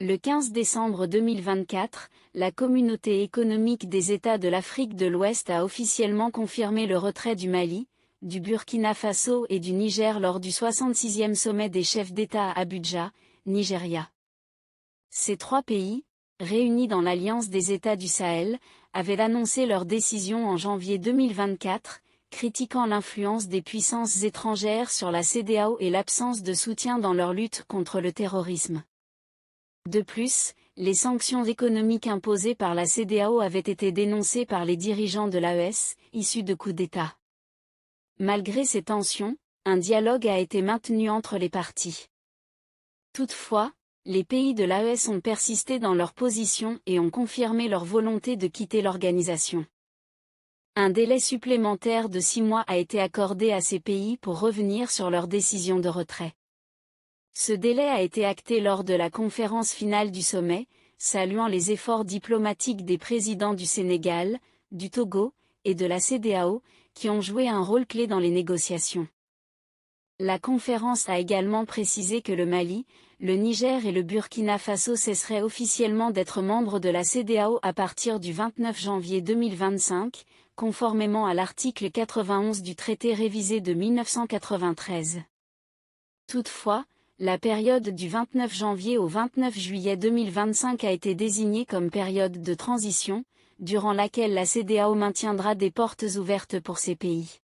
Le 15 décembre 2024, la Communauté économique des États de l'Afrique de l'Ouest a officiellement confirmé le retrait du Mali, du Burkina Faso et du Niger lors du 66e sommet des chefs d'État à Abuja, Nigeria. Ces trois pays, réunis dans l'Alliance des États du Sahel, avaient annoncé leur décision en janvier 2024, critiquant l'influence des puissances étrangères sur la CEDEAO et l'absence de soutien dans leur lutte contre le terrorisme. De plus, les sanctions économiques imposées par la CEDEAO avaient été dénoncées par les dirigeants de l'AES, issus de coups d'État. Malgré ces tensions, un dialogue a été maintenu entre les parties. Toutefois, les pays de l'AES ont persisté dans leur position et ont confirmé leur volonté de quitter l'organisation. Un délai supplémentaire de 6 mois a été accordé à ces pays pour revenir sur leur décision de retrait. Ce délai a été acté lors de la conférence finale du sommet, saluant les efforts diplomatiques des présidents du Sénégal, du Togo et de la CEDEAO, qui ont joué un rôle clé dans les négociations. La conférence a également précisé que le Mali, le Niger et le Burkina Faso cesseraient officiellement d'être membres de la CEDEAO à partir du 29 janvier 2025, conformément à l'article 91 du traité révisé de 1993. Toutefois, la période du 29 janvier au 29 juillet 2025 a été désignée comme période de transition, durant laquelle la CEDEAO maintiendra des portes ouvertes pour ces pays.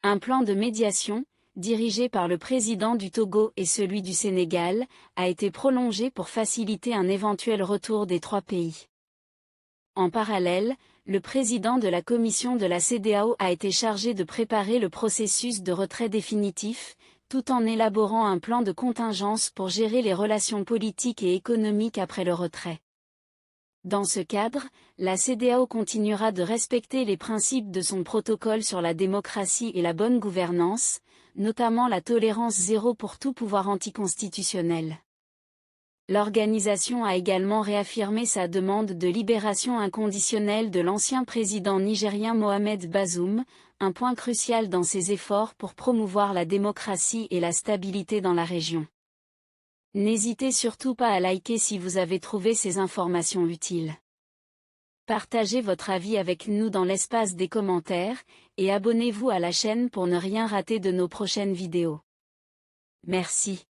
Un plan de médiation, dirigé par le président du Togo et celui du Sénégal, a été prolongé pour faciliter un éventuel retour des trois pays. En parallèle, le président de la commission de la CEDEAO a été chargé de préparer le processus de retrait définitif, tout en élaborant un plan de contingence pour gérer les relations politiques et économiques après le retrait. Dans ce cadre, la CEDEAO continuera de respecter les principes de son protocole sur la démocratie et la bonne gouvernance, notamment la tolérance zéro pour tout pouvoir anticonstitutionnel. L'organisation a également réaffirmé sa demande de libération inconditionnelle de l'ancien président nigérien Mohamed Bazoum, un point crucial dans ses efforts pour promouvoir la démocratie et la stabilité dans la région. N'hésitez surtout pas à liker si vous avez trouvé ces informations utiles. Partagez votre avis avec nous dans l'espace des commentaires, et abonnez-vous à la chaîne pour ne rien rater de nos prochaines vidéos. Merci.